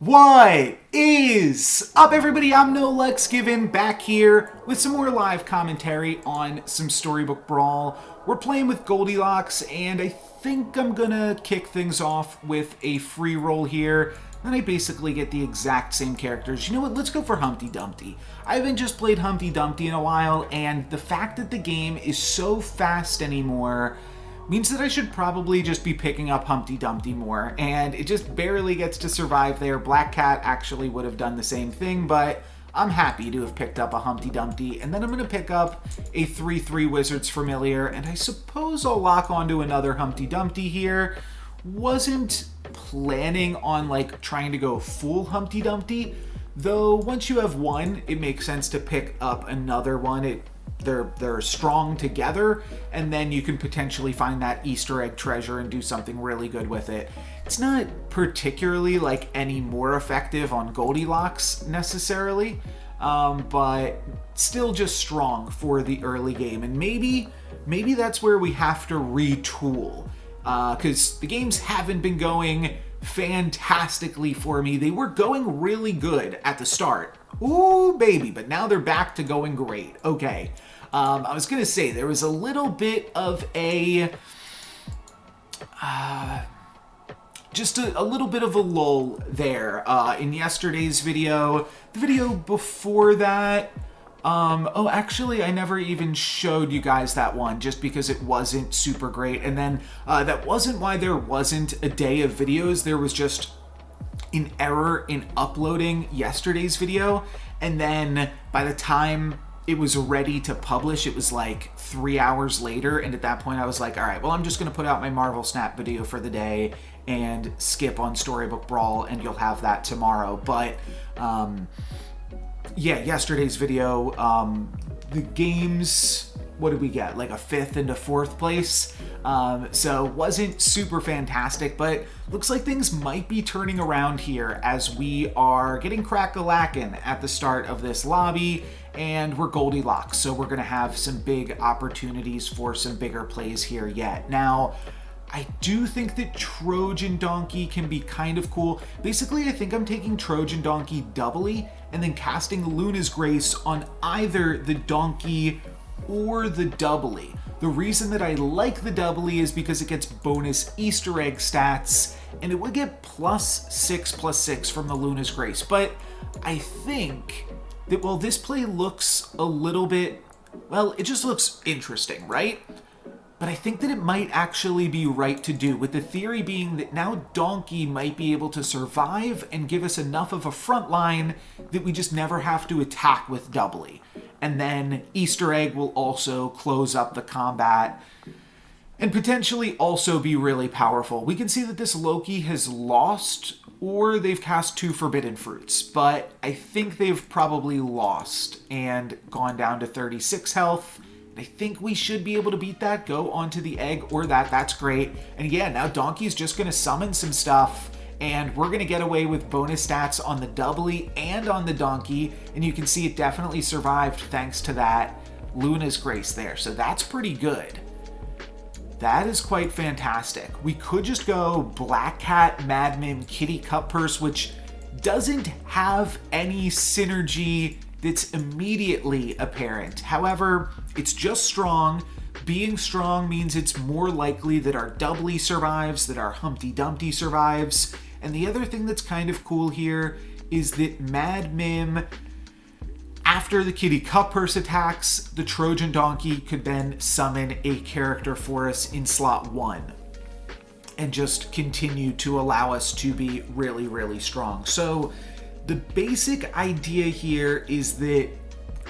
What is up, everybody? I'm No Lex Given, back here with some more live commentary on some Storybook Brawl. We're playing with Goldilocks, and I think I'm gonna kick things off with a free roll here. Then I basically get the exact same characters. You know what? Let's go for Humpty Dumpty. I haven't just played Humpty Dumpty in a while, and the fact that the game is so fast anymore means that I should probably just be picking up Humpty Dumpty more, and it just barely gets to survive there. Black Cat actually would have done the same thing, but I'm happy to have picked up a Humpty Dumpty, and then I'm going to pick up a 3/3 Wizard's Familiar, and I suppose I'll lock onto another Humpty Dumpty here. Wasn't planning on trying to go full Humpty Dumpty, though once you have one, it makes sense to pick up another one. They're strong together, and then you can potentially find that Easter egg treasure and do something really good with it. It's not particularly any more effective on Goldilocks necessarily, but still just strong for the early game. And maybe that's where we have to retool, because the games haven't been going fantastically for me. They were going really good at the start. Ooh, baby, but now they're back to going great. Okay. I was going to say, there was a little bit of a little bit of a lull there in yesterday's video. The video before that, actually, I never even showed you guys that one just because it wasn't super great. And then that wasn't why there wasn't a day of videos. There was just an error in uploading yesterday's video, and then by the time it was ready to publish, it was 3 hours later, and at that point I was like, all right, well, I'm just going to put out my Marvel Snap video for the day and skip on Storybook Brawl, and you'll have that tomorrow. But yeah, yesterday's video, the games, what did we get? A 5th and a 4th place. So wasn't super fantastic, but looks like things might be turning around here as we are getting crack-a-lackin' at the start of this lobby, and we're Goldilocks, so we're gonna have some big opportunities for some bigger plays here yet. Now, I do think that Trojan Donkey can be kind of cool. Basically, I think I'm taking Trojan Donkey doubly and then casting Luna's Grace on either the Donkey or the doubly. The reason that I like the doubly is because it gets bonus Easter egg stats, and it would get +6/+6 from the Luna's Grace. But I think that while this play looks a little bit, well, it just looks interesting, right? But I think that it might actually be right to do, with the theory being that now Donkey might be able to survive and give us enough of a front line that we just never have to attack with doubly. And then Easter egg will also close up the combat and potentially also be really powerful. We can see that this Loki has lost, or they've cast 2 Forbidden Fruits, but I think they've probably lost and gone down to 36 health. I think we should be able to beat that, go onto the egg or that. That's great. And yeah, now Donkey's just going to summon some stuff, and we're going to get away with bonus stats on the doubly and on the Donkey, and you can see it definitely survived thanks to that Luna's Grace there. So that's pretty good. That is quite fantastic. We could just go Black Cat, Mad Mim, Kitty Cup Purse, which doesn't have any synergy that's immediately apparent. However, it's just strong. Being strong means it's more likely that our doubly survives, that our Humpty Dumpty survives. And the other thing that's kind of cool here is that Mad Mim, after the Kitty Cup Purse attacks, the Trojan Donkey could then summon a character for us in slot 1 and just continue to allow us to be really, really strong. So the basic idea here is that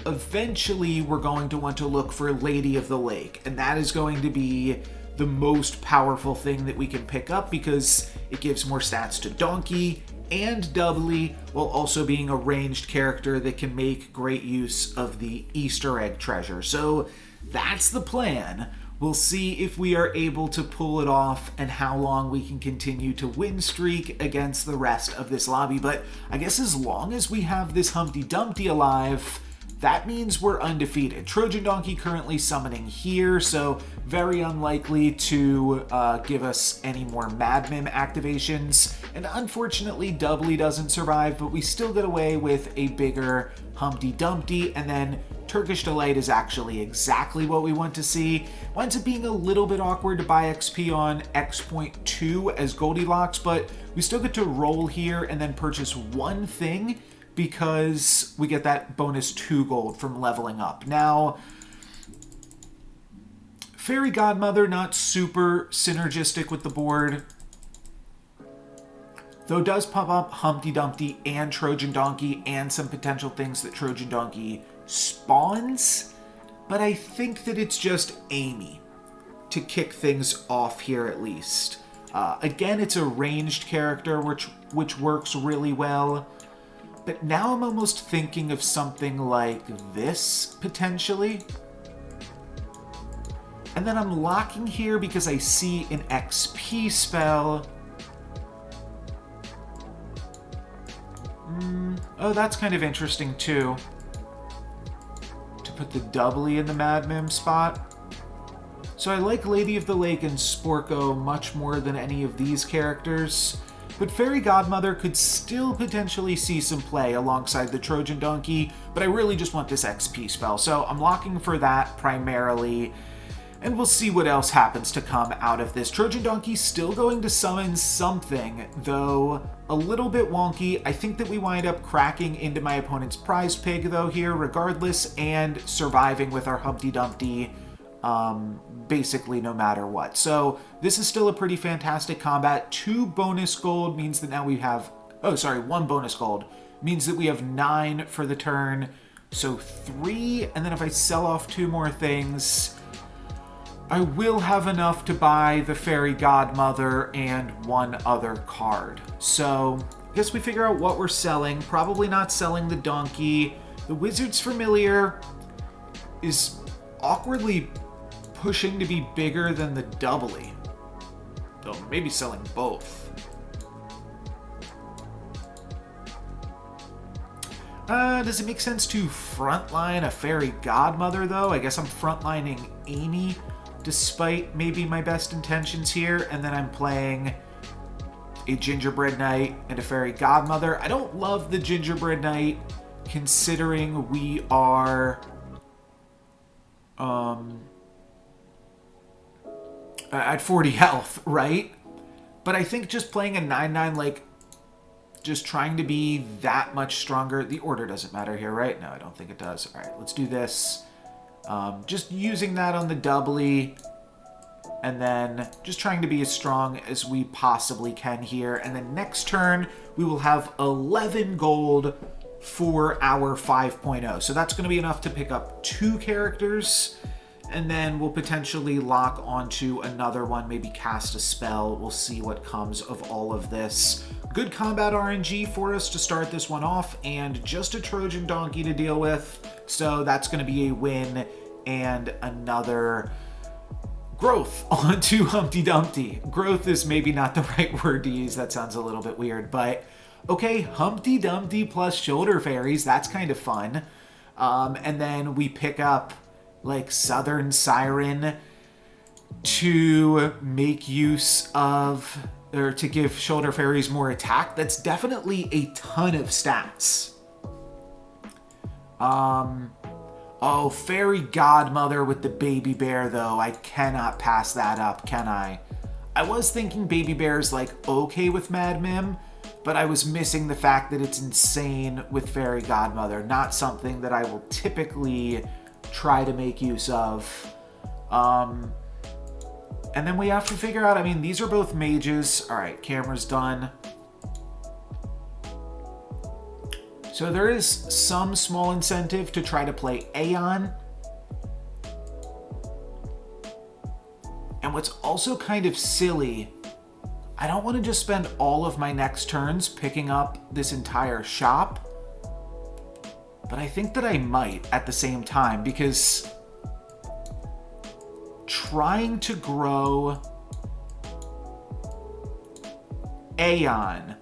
eventually we're going to want to look for Lady of the Lake, and that is going to be the most powerful thing that we can pick up because it gives more stats to Donkey and doubly, while also being a ranged character that can make great use of the Easter egg treasure. So that's the plan. We'll see if we are able to pull it off and how long we can continue to win streak against the rest of this lobby. But I guess as long as we have this Humpty Dumpty alive, that means we're undefeated. Trojan Donkey currently summoning here, so very unlikely to give us any more Mad Mim activations. And unfortunately, Doubly doesn't survive, but we still get away with a bigger Humpty Dumpty, and then Turkish Delight is actually exactly what we want to see. Winds up being a little bit awkward to buy XP on X.2 as Goldilocks, but we still get to roll here and then purchase one thing because we get that bonus 2 gold from leveling up. Now, Fairy Godmother, not super synergistic with the board, though does pop up Humpty Dumpty and Trojan Donkey and some potential things that Trojan Donkey spawns, but I think that it's just Amy to kick things off here at least. Again, it's a ranged character, which works really well, but now I'm almost thinking of something like this, potentially. And then I'm locking here because I see an XP spell. Oh, that's kind of interesting too. To put the Doubly in the Mad Mim spot. So I like Lady of the Lake and Sporko much more than any of these characters, but Fairy Godmother could still potentially see some play alongside the Trojan Donkey, but I really just want this XP spell, so I'm locking for that primarily, and we'll see what else happens to come out of this. Trojan Donkey still going to summon something, though a little bit wonky. I think that we wind up cracking into my opponent's prized pig, though, here, regardless, and surviving with our Humpty Dumpty, basically no matter what. So this is still a pretty fantastic combat. 2 bonus gold means that now we have... Oh, sorry, 1 bonus gold means that we have 9 for the turn. So 3, and then if I sell off 2 more things, I will have enough to buy the Fairy Godmother and 1 other card. So I guess we figure out what we're selling. Probably not selling the donkey. The Wizard's Familiar is awkwardly pushing to be bigger than the Doubly. Though maybe selling both. Does it make sense to frontline a Fairy Godmother, though? I guess I'm frontlining Amy, despite maybe my best intentions here, and then I'm playing a Gingerbread Knight and a Fairy Godmother. I don't love the Gingerbread Knight, considering we are at 40 health, right? But I think just playing a 9/9, like, just trying to be that much stronger. The order doesn't matter here, right? No, I don't think it does. All right, let's do this. Just using that on the Doubly, and then just trying to be as strong as we possibly can here. And then next turn, we will have 11 gold for our 5.0. So that's going to be enough to pick up 2 characters, and then we'll potentially lock onto another one, maybe cast a spell. We'll see what comes of all of this. Good combat RNG for us to start this one off, and just a Trojan Donkey to deal with. So that's going to be a win and another growth onto Humpty Dumpty. Growth is maybe not the right word to use. That sounds a little bit weird, but okay, Humpty Dumpty plus Shoulder Fairies. That's kind of fun. And then we pick up like Southern Siren to make use of, or to give Shoulder Fairies more attack. That's definitely a ton of stats. Oh, Fairy Godmother with the Baby Bear, though. I cannot pass that up, can I? I was thinking Baby Bear's like okay with Mad Mim, but I was missing the fact that it's insane with Fairy Godmother. Not something that I will typically try to make use of. And then we have to figure out, I mean, these are both mages. All right, camera's done. So there is some small incentive to try to play Aeon. And what's also kind of silly, I don't want to just spend all of my next turns picking up this entire shop, but I think that I might at the same time, because trying to grow Aeon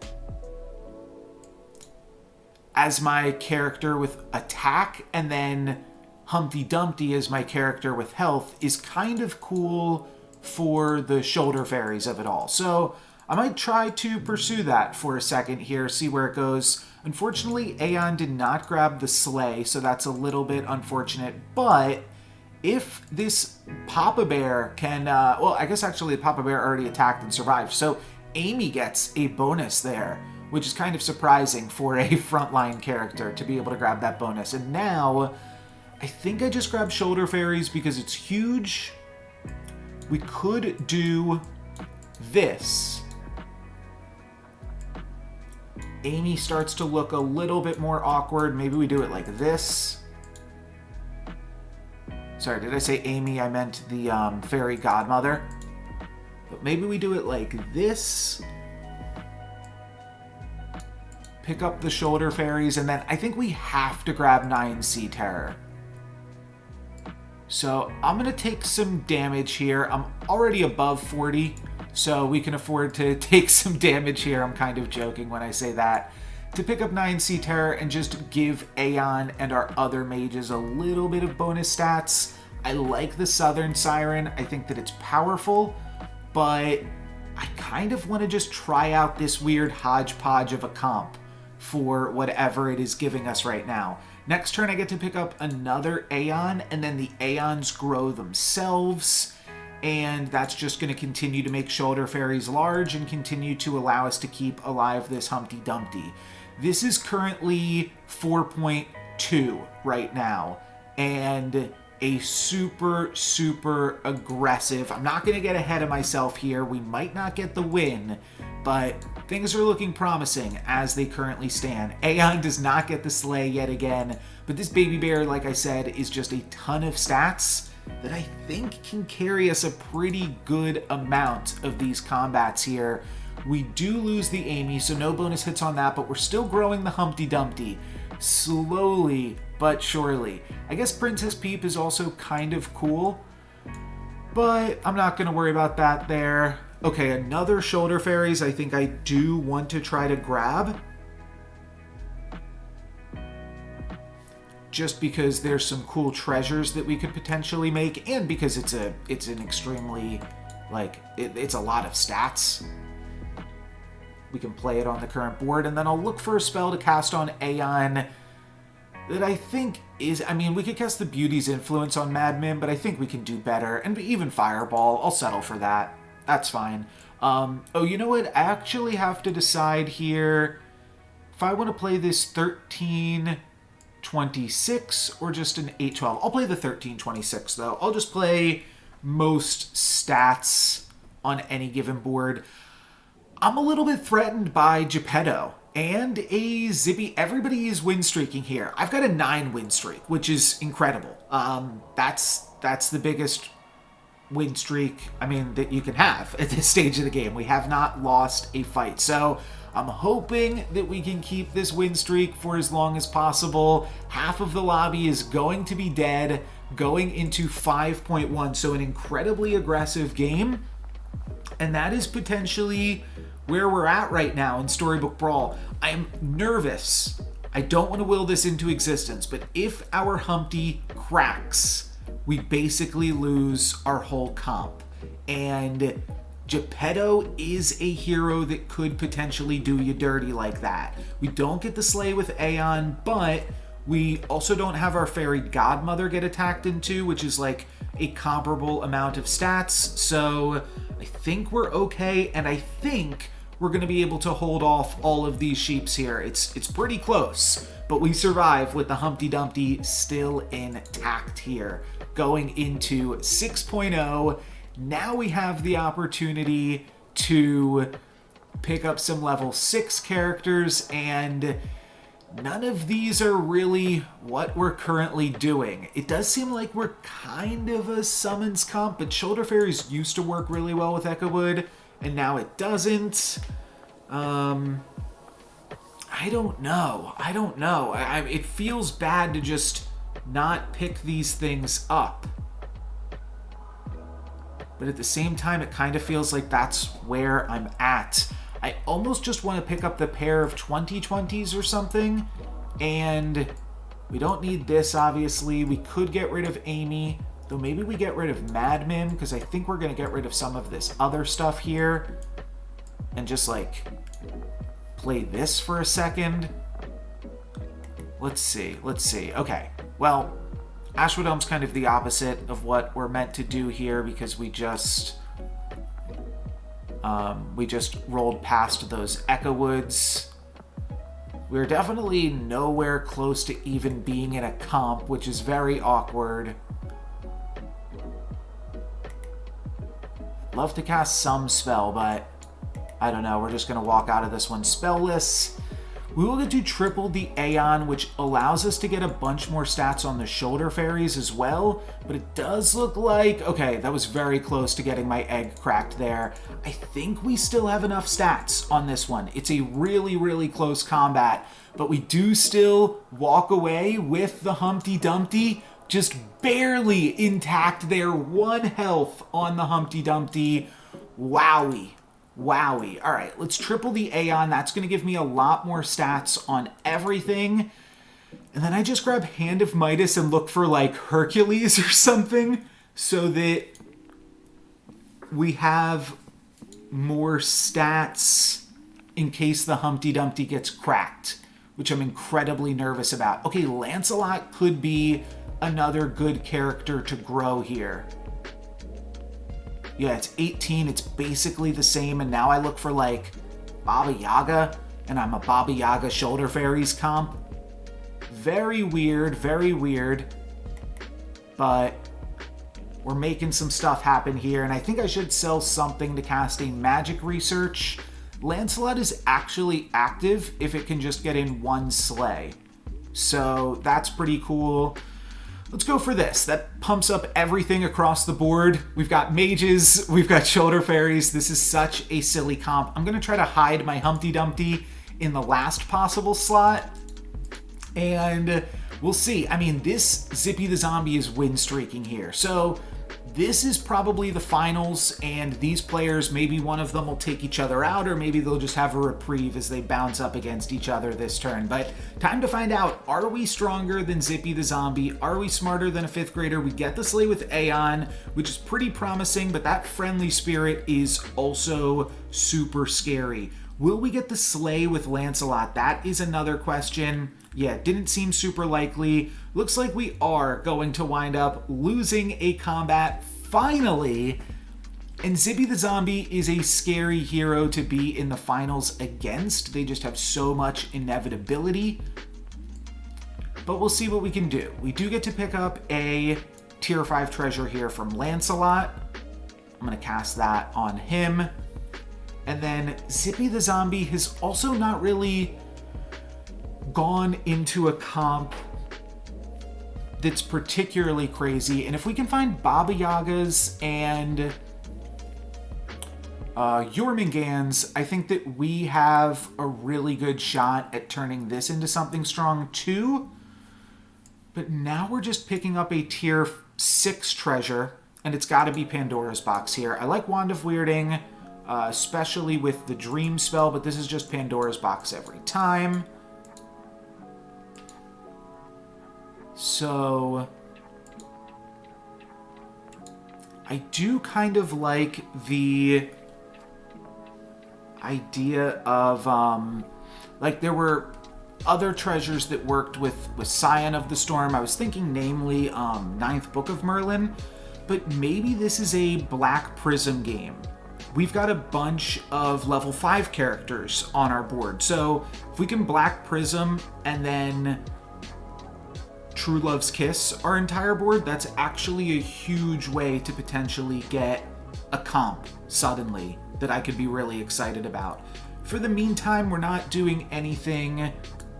as my character with attack, and then Humpty Dumpty as my character with health is kind of cool for the shoulder fairies of it all. So I might try to pursue that for a second here, see where it goes. Unfortunately, Aeon did not grab the sleigh, so that's a little bit unfortunate. But if this Papa Bear can... well, I guess actually the Papa Bear already attacked and survived. So Amy gets a bonus there, which is kind of surprising for a frontline character to be able to grab that bonus. And now, I think I just grabbed shoulder fairies because it's huge. We could do this. Amy starts to look a little bit more awkward. Maybe we do it like this. Sorry, did I say Amy? I meant the fairy godmother. But maybe we do it like this. Pick up the shoulder fairies, and then I think we have to grab 9 Sea Terror. So I'm going to take some damage here. I'm already above 40, so we can afford to take some damage here. I'm kind of joking when I say that. To pick up 9 Sea Terror and just give Aeon and our other mages a little bit of bonus stats. I like the Southern Siren. I think that it's powerful, but I kind of want to just try out this weird hodgepodge of a comp for whatever it is giving us right now. Next turn, I get to pick up another Aeon, and then the Aeons grow themselves, and that's just going to continue to make shoulder fairies large and continue to allow us to keep alive this Humpty Dumpty. This is currently 4.2 right now, and a super, super aggressive... I'm not going to get ahead of myself here. We might not get the win, but things are looking promising as they currently stand. Aeon does not get the sleigh yet again, but this baby bear, like I said, is just a ton of stats that I think can carry us a pretty good amount of these combats here. We do lose the Amy, so no bonus hits on that, but we're still growing the Humpty Dumpty. Slowly but surely. I guess Princess Peep is also kind of cool, but I'm not going to worry about that there. Okay, another shoulder fairies I think I do want to try to grab. Just because there's some cool treasures that we could potentially make, and because it's an extremely, like, it's a lot of stats. We can play it on the current board, and then I'll look for a spell to cast on Aeon that I think is... I mean, we could cast the Beauty's Influence on Madman, but I think we can do better. And even Fireball, I'll settle for that. That's fine. Oh, you know what? I actually have to decide here if I want to play this 1326 or just an 812. I'll play the 1326, though. I'll just play most stats on any given board. I'm a little bit threatened by Geppetto and a Zippy. Everybody is win streaking here. I've got a 9 win streak, which is incredible. That's the biggest win streak, I mean, that you can have at this stage of the game. We have not lost a fight. So I'm hoping that we can keep this win streak for as long as possible. Half of the lobby is going to be dead going into 5.1. So an incredibly aggressive game. And that is potentially where we're at right now in Storybook Brawl. I am nervous. I don't want to will this into existence, but if our Humpty cracks, we basically lose our whole comp. And Geppetto is a hero that could potentially do you dirty like that. We don't get the sleigh with Aeon, but we also don't have our fairy godmother get attacked into, which is like a comparable amount of stats. So I think we're okay, and I think we're going to be able to hold off all of these sheeps here. It's pretty close, but we survive with the Humpty Dumpty still intact here. Going into 6.0, now we have the opportunity to pick up some level 6 characters, and none of these are really what we're currently doing. It does seem like we're kind of a summons comp, but Shoulder Fairies used to work really well with Echowood, and now it doesn't. I don't know. It feels bad to just not pick these things up. But at the same time, it kind of feels like that's where I'm at. I almost just want to pick up the pair of 2020s or something, And we don't need this, obviously. We could get rid of Amy, though maybe we get rid of Madman, because I think we're going to get rid of some of this other stuff here. And just, like, play this for a second. Let's see. Okay, well, Ashwood Elm's kind of the opposite of what we're meant to do here, because we just rolled past those Echo Woods. We're definitely nowhere close to even being in a comp, which is very awkward. Love to cast some spell, but I don't know. We're just going to walk out of this one spellless. We will get to triple the Aeon, which allows us to get a bunch more stats on the Shoulder Fairies as well. But it does look like... Okay, that was very close to getting my egg cracked there. I think we still have enough stats on this one. It's a really, really close combat. But we do still walk away with the Humpty Dumpty, just barely intact there. 1 health on the Humpty Dumpty. Wowie. Wowie. All right, let's triple the Aeon. That's going to give me a lot more stats on everything. And then I just grab Hand of Midas and look for, like, Hercules or something so that we have more stats in case the Humpty Dumpty gets cracked, which I'm incredibly nervous about. Okay, Lancelot could be another good character to grow here. Yeah, it's 18. It's basically the same. And now I look for, like, Baba Yaga, and I'm a Baba Yaga Shoulder Fairies comp. Very weird, very weird. But we're making some stuff happen here. And I think I should sell something to cast a Magic Research. Lancelot is actually active if it can just get in 1 Slay. So that's pretty cool. Let's go for this. That pumps up everything across the board. We've got mages, we've got shoulder fairies. This is such a silly comp. I'm gonna try to hide my Humpty Dumpty in the last possible slot. And we'll see. I mean, this Zippy the Zombie is win streaking here. So this is probably the finals, and these players, maybe one of them will take each other out, or maybe they'll just have a reprieve as they bounce up against each other this turn. But time to find out, are we stronger than Zippy the Zombie? Are we smarter than a 5th grader? We get the Slay with Aeon, which is pretty promising, but that Friendly Spirit is also super scary. Will we get the Slay with Lancelot? That is another question. Yeah, didn't seem super likely. Looks like we are going to wind up losing a combat finally. And Zippy the Zombie is a scary hero to be in the finals against. They just have so much inevitability. But we'll see what we can do. We do get to pick up a tier 5 treasure here from Lancelot. I'm going to cast that on him. And then Zippy the Zombie has also not really gone into a comp that's particularly crazy. And if we can find Baba Yagas and Jormungand's, I think that we have a really good shot at turning this into something strong too. But now we're just picking up a tier 6 treasure, and it's got to be Pandora's Box here. I like Wand of Weirding, especially with the Dream spell, but this is just Pandora's Box every time. So I do kind of like the idea of, like, there were other treasures that worked with Scion of the Storm. I was thinking namely Ninth Book of Merlin, but maybe this is a Black Prism game. We've got a bunch of level 5 characters on our board, so if we can Black Prism and then True Love's Kiss our entire board, that's actually a huge way to potentially get a comp suddenly that I could be really excited about. For the meantime, we're not doing anything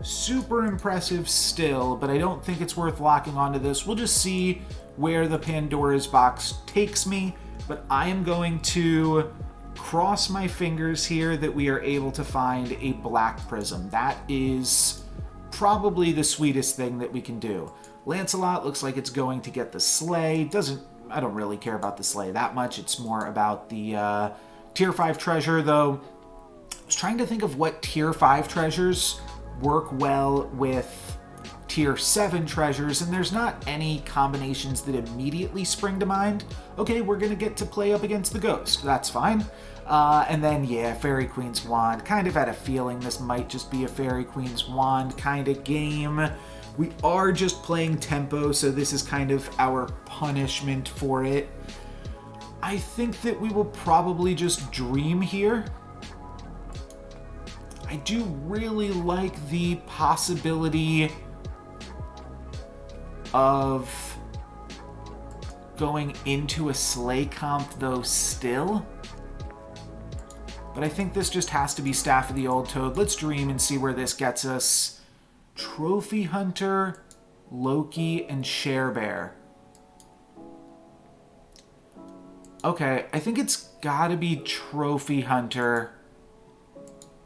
super impressive still, but I don't think it's worth locking onto this. We'll just see where the Pandora's Box takes me, but I am going to cross my fingers here that we are able to find a Black Prism. That is probably the sweetest thing that we can do. Lancelot looks like it's going to get the Slay. I don't really care about the Slay that much. It's more about the tier 5 treasure, though. I was trying to think of what tier 5 treasures work well with tier 7 treasures, and there's not any combinations that immediately spring to mind. Okay, we're gonna get to play up against the ghost. That's fine. And then, yeah, Fairy Queen's Wand. Kind of had a feeling this might just be a Fairy Queen's Wand kind of game. We are just playing tempo, so this is kind of our punishment for it. I think that we will probably just dream here. I do really like the possibility of going into a sleigh comp, though, still. But I think this just has to be Staff of the Old Toad. Let's dream and see where this gets us. Trophy Hunter, Loki, and Share Bear. Okay, I think it's gotta be Trophy Hunter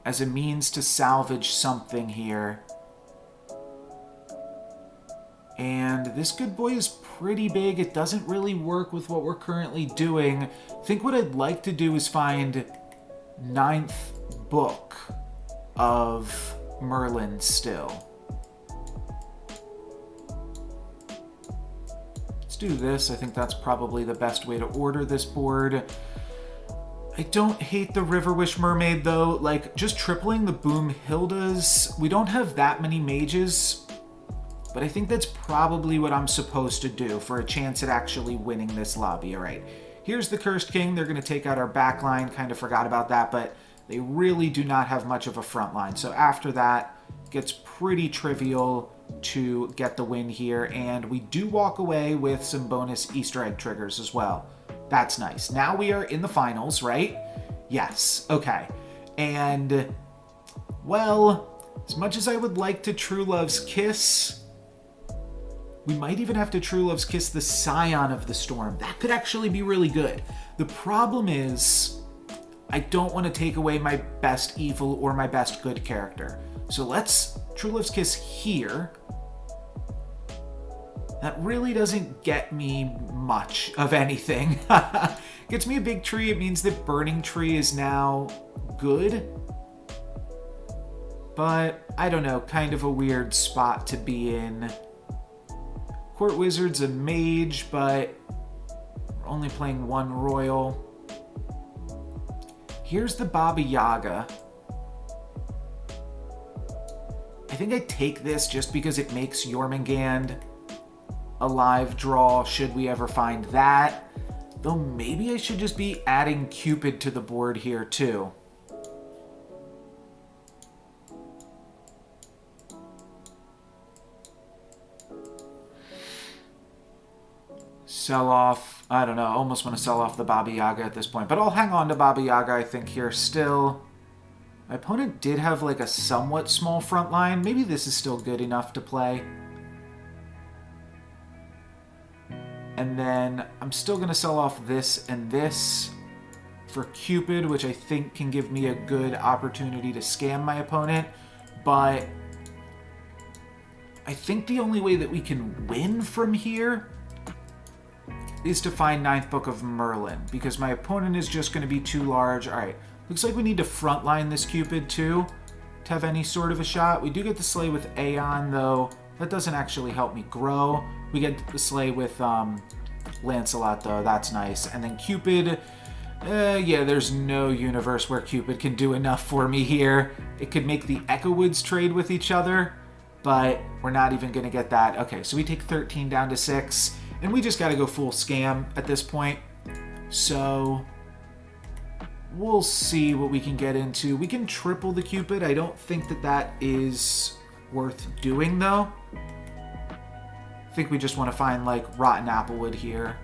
as a means to salvage something here. And this good boy is pretty big. It doesn't really work with what we're currently doing. I think what I'd like to do is find 9th book of Merlin still. Let's do this. I think that's probably the best way to order this board. I don't hate the River Wish Mermaid, though. Like, just tripling the Boom Hildas. We don't have that many mages, but I think that's probably what I'm supposed to do for a chance at actually winning this lobby. All right, here's the Cursed King. They're going to take out our back line. Kind of forgot about that, but they really do not have much of a front line. So after that, it gets pretty trivial to get the win here, and we do walk away with some bonus Easter egg triggers as well. That's nice. Now we are in the finals, right? Yes. Okay. And, well, as much as I would like to True Love's Kiss, we might even have to True Love's Kiss the Scion of the Storm. That could actually be really good. The problem is, I don't want to take away my best evil or my best good character. So let's True Love's Kiss here. That really doesn't get me much of anything. Gets me a big tree. It means that Burning Tree is now good. But, I don't know, kind of a weird spot to be in. Court Wizard's a mage, but we're only playing one royal. Here's the Baba Yaga. I think I take this just because it makes Jormungand a live draw, should we ever find that. Though maybe I should just be adding Cupid to the board here too. Sell off, I don't know, I almost want to sell off the Baba Yaga at this point, but I'll hang on to Baba Yaga, I think, here still. My opponent did have like a somewhat small front line. Maybe this is still good enough to play. And then I'm still going to sell off this and this for Cupid, which I think can give me a good opportunity to scam my opponent. But I think the only way that we can win from here is to find 9th Book of Merlin, because my opponent is just going to be too large. All right, looks like we need to frontline this Cupid too to have any sort of a shot. We do get the Slay with Aeon, though. That doesn't actually help me grow. We get the Slay with Lancelot, though. That's nice. And then Cupid, yeah, there's no universe where Cupid can do enough for me here. It could make the Echo Woods trade with each other, but we're not even going to get that. Okay, so we take 13 down to 6, and we just got to go full scam at this point. So we'll see what we can get into. We can triple the Cupid. I don't think that that is worth doing, though. I think we just want to find, like, Rotten Applewood here.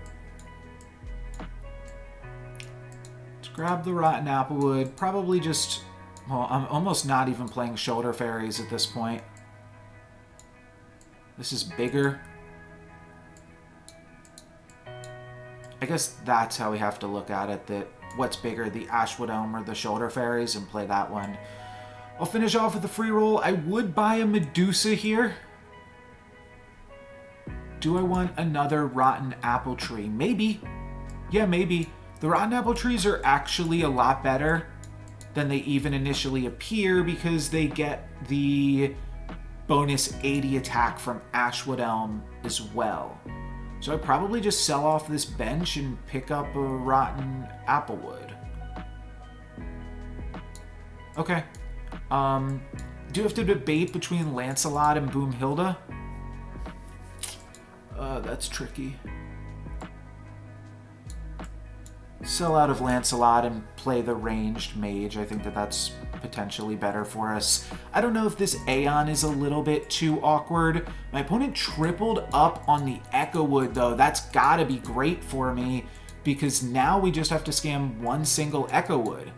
Let's grab the Rotten Applewood. Probably just... Well, I'm almost not even playing Shoulder Fairies at this point. This is bigger. I guess that's how we have to look at it, that what's bigger, the Ashwood Elm or the Shoulder Fairies, and play that one. I'll finish off with the free roll. I would buy a Medusa here. Do I want another Rotten Apple Tree? Maybe. Yeah, maybe. The Rotten Apple Trees are actually a lot better than they even initially appear because they get the bonus 80 attack from Ashwood Elm as well. So I probably just sell off this bench and pick up a rotten Applewood. Okay. Do you have to debate between Lancelot and Boomhilda? That's tricky. Sell out of Lancelot and play the ranged mage. I think that's potentially better for us. I don't know if this Aeon is a little bit too awkward. My opponent tripled up on the Echo Wood, though. That's gotta be great for me because now we just have to scam one single Echo Wood.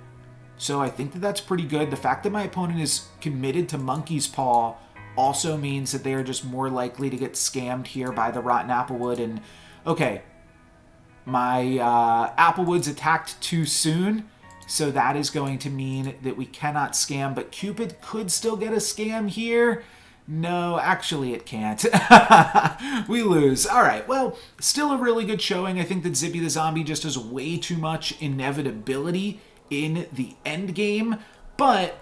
So I think that's pretty good. The fact that my opponent is committed to Monkey's Paw also means that they are just more likely to get scammed here by the Rotten Applewood. And okay, my Applewood's attacked too soon, so that is going to mean that we cannot scam, but Cupid could still get a scam here. No, actually it can't. We lose. All right, well, still a really good showing. I think that Zippy the Zombie just has way too much inevitability in the end game, but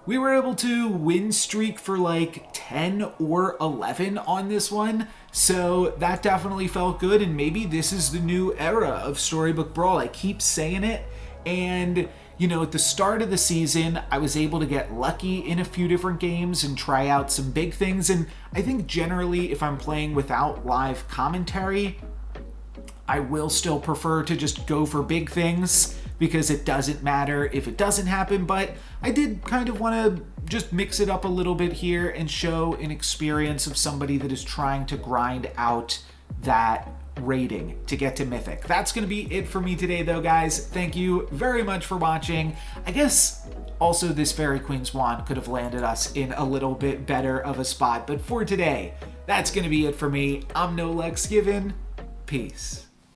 we were able to win streak for like 10 or 11 on this one, so that definitely felt good, and maybe this is the new era of Storybook Brawl. I keep saying it, and you know, at the start of the season, I was able to get lucky in a few different games and try out some big things, and I think generally if I'm playing without live commentary, I will still prefer to just go for big things because it doesn't matter if it doesn't happen, but I did kind of want to just mix it up a little bit here and show an experience of somebody that is trying to grind out that rating to get to Mythic. That's going to be it for me today, though, guys. Thank you very much for watching. I guess also this Fairy Queen's Wand could have landed us in a little bit better of a spot, but for today, that's going to be it for me. I'm No Lex Given. Peace.